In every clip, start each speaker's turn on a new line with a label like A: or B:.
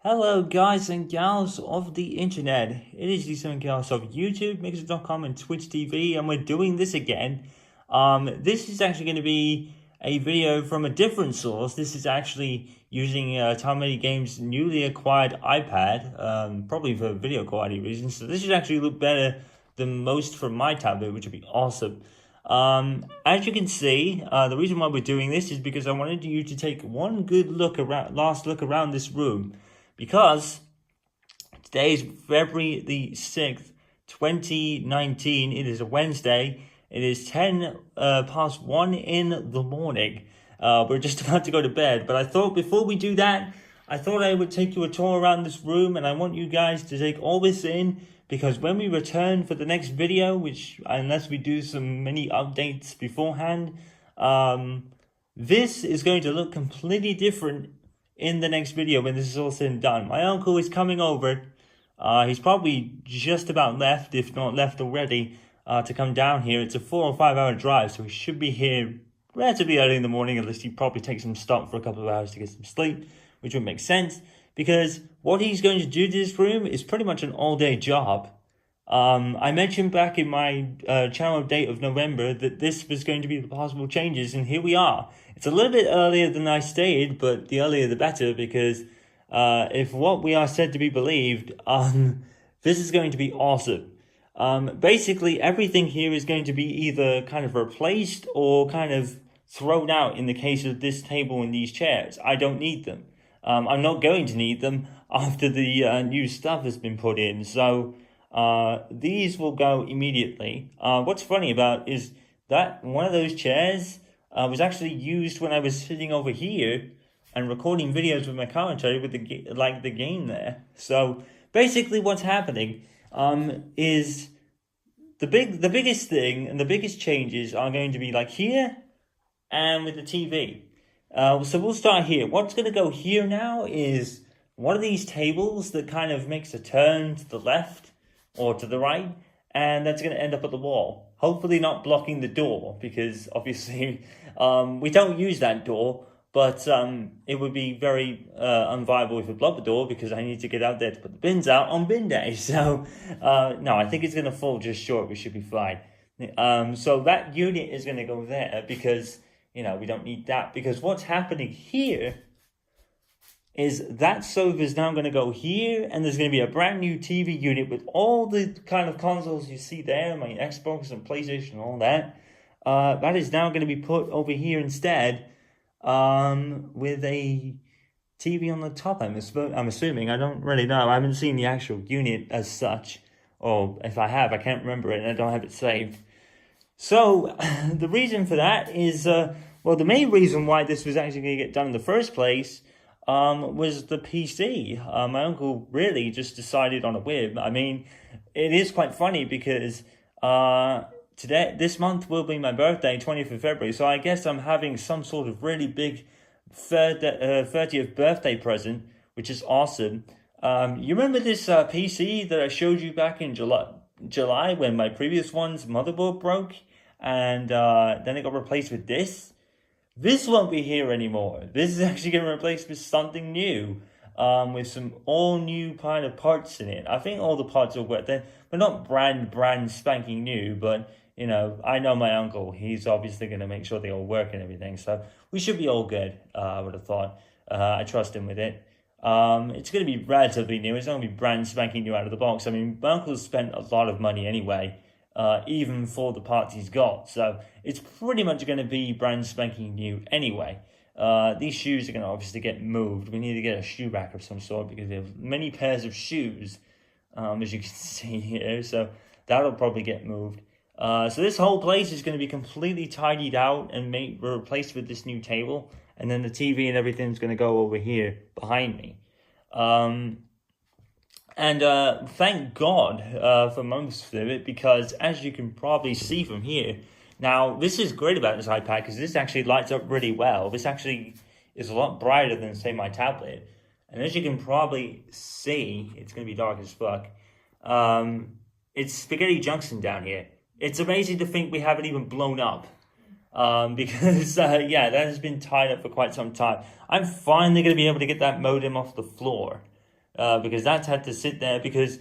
A: Hello, guys and gals of the internet. It is the seven gals of YouTube, Mixer.com, and Twitch TV, and we're doing this again. This is actually going to be a video from a different source. This is actually using Tom Games' newly acquired iPad, probably for video quality reasons. So this should actually look better than most from my tablet, which would be awesome. As you can see, the reason why we're doing this is because I wanted you to take one good last look around this room. Because today is February the 6th, 2019. It is a Wednesday. It is 10 past 1 in the morning. We're just about to go to bed. But I thought before we do that, I thought I would take you a tour around this room. And I want you guys to take all this in. Because when we return for the next video, which unless we do some mini updates beforehand, this is going to look completely different in the next video when this is all said and done. My uncle is coming over. He's probably just about left, if not left already, to come down here. It's a 4 or 5 hour drive, so he should be here relatively early in the morning. At least he probably takes some stop for a couple of hours to get some sleep, which would make sense, because what he's going to do to this room is pretty much an all-day job. I mentioned back in my channel update of November that this was going to be the possible changes, and here we are. It's a little bit earlier than I stated, but the earlier the better, because if what we are said to be believed, this is going to be awesome. Basically, everything here is going to be either kind of replaced or kind of thrown out in the case of this table and these chairs. I don't need them. I'm not going to need them after the new stuff has been put in, so these will go immediately. What's funny about is that one of those chairs was actually used when I was sitting over here and recording videos with my commentary with the game there. So basically, what's happening is the biggest thing and the biggest changes are going to be like here and with the TV. So we'll start here. What's going to go here now is one of these tables that kind of makes a turn to the left or to the right, and that's going to end up at the wall. Hopefully not blocking the door, because obviously we don't use that door, but it would be very unviable if we block the door, because I need to get out there to put the bins out on bin day. So no, I think it's going to fall just short. We should be fine. So that unit is going to go there, because we don't need that, because what's happening here is that sofa is now going to go here, and there's going to be a brand new TV unit with all the kind of consoles you see there, my Xbox and PlayStation and all that. That is now going to be put over here instead, with a TV on the top, I'm assuming. I don't really know. I haven't seen the actual unit as such, or if I have, I can't remember it, and I don't have it saved. So, the reason for that is, well, the main reason why this was actually going to get done in the first place was the PC. My uncle really just decided on a whim. I mean, it is quite funny because this month will be my birthday, 20th of February, so I guess I'm having some sort of really big 30th birthday present, which is awesome. You remember this PC that I showed you back in July when my previous one's motherboard broke, and then it got replaced with this? This won't be here anymore. This is actually going to replace with something new, with some all new kind of parts in it. I think all the parts will work. They're not brand spanking new, but I know my uncle. He's obviously going to make sure they all work and everything. So we should be all good. I would have thought. I trust him with it. It's going to be relatively new. It's not going to be brand spanking new out of the box. I mean, my uncle's spent a lot of money anyway. Even for the parts he's got. So it's pretty much going to be brand spanking new anyway. These shoes are going to obviously get moved. We need to get a shoe rack of some sort, because we have many pairs of shoes, as you can see here. So that'll probably get moved. So this whole place is going to be completely tidied out and replaced with this new table. And then the TV and everything's going to go over here behind me. And thank God for most of it, because as you can probably see from here, now this is great about this iPad, because this actually lights up really well. This actually is a lot brighter than, say, my tablet. And as you can probably see, it's going to be dark as fuck. It's Spaghetti Junction down here. It's amazing to think we haven't even blown up. Because, yeah, that has been tied up for quite some time. I'm finally going to be able to get that modem off the floor. because that's had to sit there because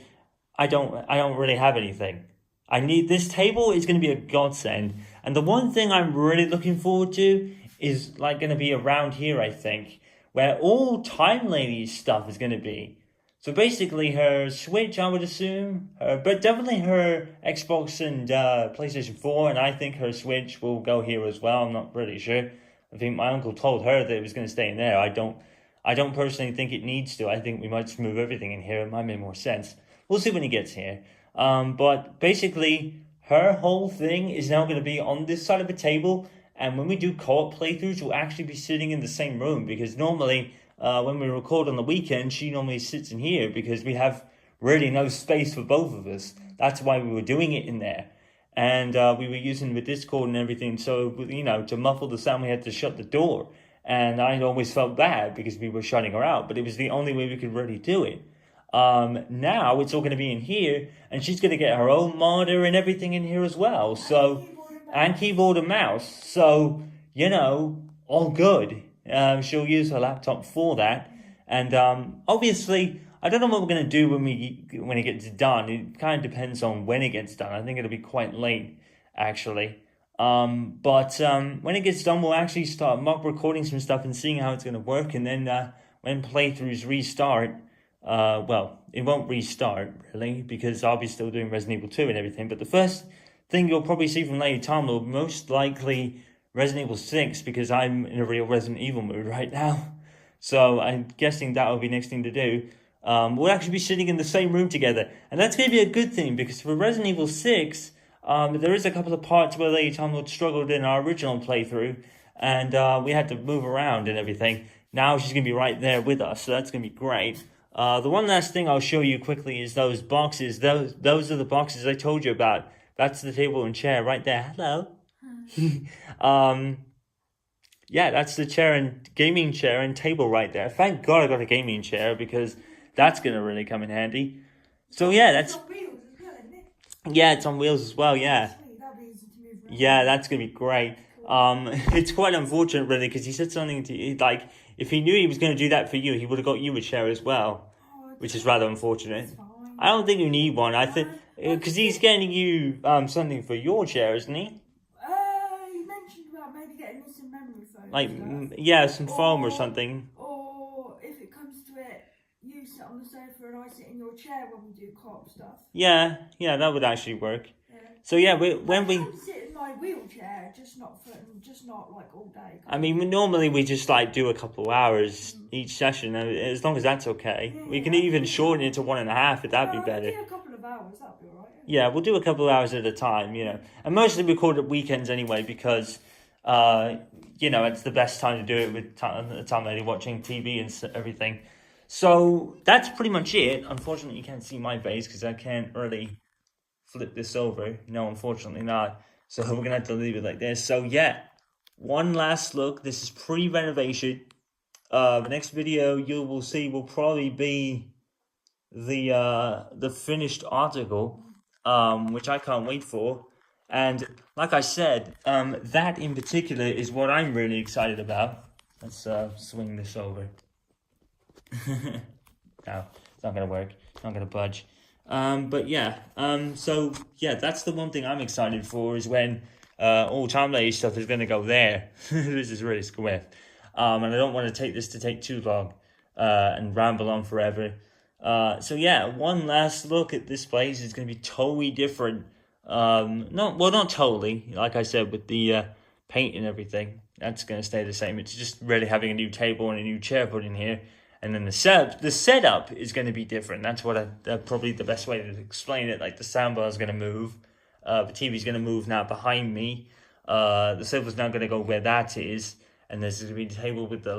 A: I don't really have anything. I need this table is going to be a godsend. And the one thing I'm really looking forward to is like going to be around here, I think, where all Time Lady's stuff is going to be. So basically her Switch, I would assume, but definitely her Xbox and PlayStation 4, and I think her Switch will go here as well. I'm not really sure. I think my uncle told her that it was going to stay in there. I don't personally think it needs to. I think we might just move everything in here. It might make more sense. We'll see when he gets here. But basically, her whole thing is now going to be on this side of the table. And when we do co-op playthroughs, we'll actually be sitting in the same room. Because normally, when we record on the weekend, she normally sits in here. Because we have really no space for both of us. That's why we were doing it in there. And we were using the Discord and everything. So, to muffle the sound, we had to shut the door. And I always felt bad because we were shutting her out. But it was the only way we could really do it. Now it's all going to be in here, and she's going to get her own monitor and everything in here as well. So, and keyboard and mouse. So, all good. She'll use her laptop for that. And obviously, I don't know what we're going to do when it gets done. It kind of depends on when it gets done. I think it'll be quite late, actually. But when it gets done, we'll actually start mock recording some stuff and seeing how it's going to work. And then when playthroughs restart, well, it won't restart, really, because I'll be still doing Resident Evil 2 and everything. But the first thing you'll probably see from Lady Tom will most likely Resident Evil 6, because I'm in a real Resident Evil mood right now. So I'm guessing that will be next thing to do. We'll actually be sitting in the same room together. And that's going to be a good thing, because for Resident Evil 6, there is a couple of parts where Lady Tom struggled in our original playthrough. And we had to move around and everything. Now she's going to be right there with us, so that's going to be great. The one last thing I'll show you quickly is those boxes. Those are the boxes I told you about. That's the table and chair right there. Hello. Yeah, that's the chair and gaming chair and table right there. Thank God I got a gaming chair, because that's going to really come in handy. So yeah, that's...
B: It's on wheels as well, isn't it?
A: Yeah, it's on wheels as well, yeah.
B: That'll be easy to move around.
A: Yeah, that's going to be great. It's quite unfortunate, really, because he said something to... Like, if he knew he was going to do that for you, he would have got you a chair as well. Which is rather unfortunate. I don't think you need one. I think... Because he's getting you something for your chair, isn't he?
B: You mentioned about maybe getting me some memory foam.
A: Like,
B: stuff.
A: yeah, some foam or something.
B: Or if it comes to it, you sit on the sofa and I sit in your chair when we do co-op stuff.
A: Yeah, that would actually work.
B: Yeah.
A: So yeah,
B: I can sit in my wheelchair, just not like all day.
A: I mean, normally we just like do a couple of hours each session, as long as that's okay.
B: Yeah,
A: We can even shorten it to 1.5 if that'd be better.
B: Do a couple of hours, that'd be alright.
A: Yeah, we'll do a couple of hours at a time, And mostly record at weekends anyway, because, it's the best time to do it with time lady watching TV and everything. So that's pretty much it. Unfortunately, you can't see my face because I can't really flip this over. No, unfortunately not. So we're going to have to leave it like this. So yeah, one last look. This is pre-renovation. The next video you will see will probably be the finished article, which I can't wait for. And like I said, that in particular is what I'm really excited about. Let's swing this over. No, it's not going to work. It's not going to budge. But yeah, so yeah, that's the one thing I'm excited for, is when all Time Lady stuff is going to go there. This is really swift. And I don't want to take too long and ramble on forever. So yeah, one last look at this place is going to be totally different. Not totally, like I said, with the paint and everything. That's going to stay the same. It's just really having a new table and a new chair put in here. And then the setup is going to be different. That's probably the best way to explain it. Like the soundbar is going to move. The TV's going to move now behind me. The sofa's now going to go where that is. And there's going to be a table with the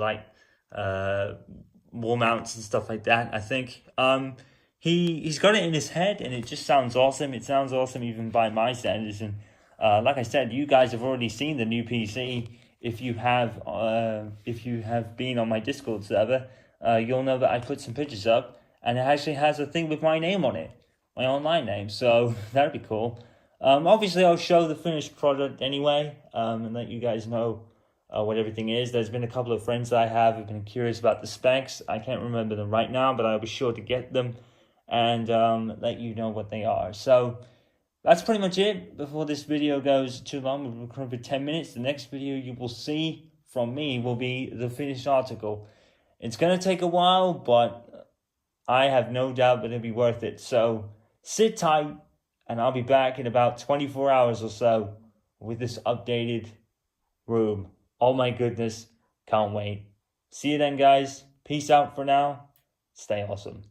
A: wall mounts and stuff like that, I think. He's got it in his head, and it just sounds awesome. It sounds awesome even by my standards. And like I said, you guys have already seen the new PC. If you have been on my Discord server, you'll know that I put some pictures up, and it actually has a thing with my name on it, my online name. So that'd be cool. Obviously, I'll show the finished product anyway, and let you guys know what everything is. There's been a couple of friends that I have who've been curious about the specs. I can't remember them right now, but I'll be sure to get them and let you know what they are. So that's pretty much it. Before this video goes too long, we've recorded for 10 minutes. The next video you will see from me will be the finished article. It's going to take a while, but I have no doubt that it'll be worth it. So sit tight, and I'll be back in about 24 hours or so with this updated room. Oh my goodness, can't wait. See you then, guys. Peace out for now. Stay awesome.